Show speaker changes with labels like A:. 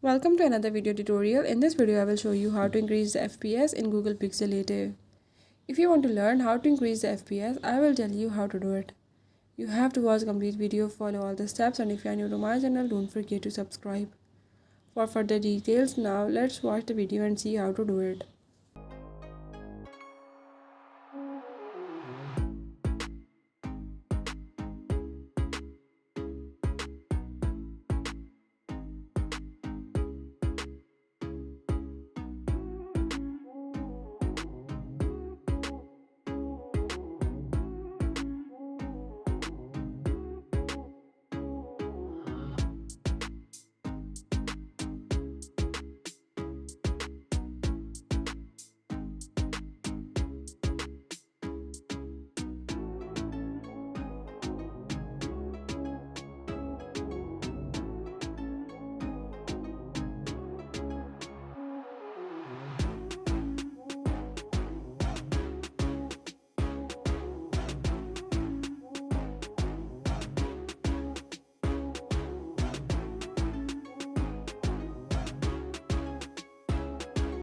A: Welcome to another video tutorial. In this video, I will show you how to increase the FPS in Google Pixelator. If you want to learn how to increase the FPS, I will tell you how to do it. You have to watch the complete video, follow all the steps, and if you are new to my channel, don't forget to subscribe. For further details, now let's watch the video and see how to do it.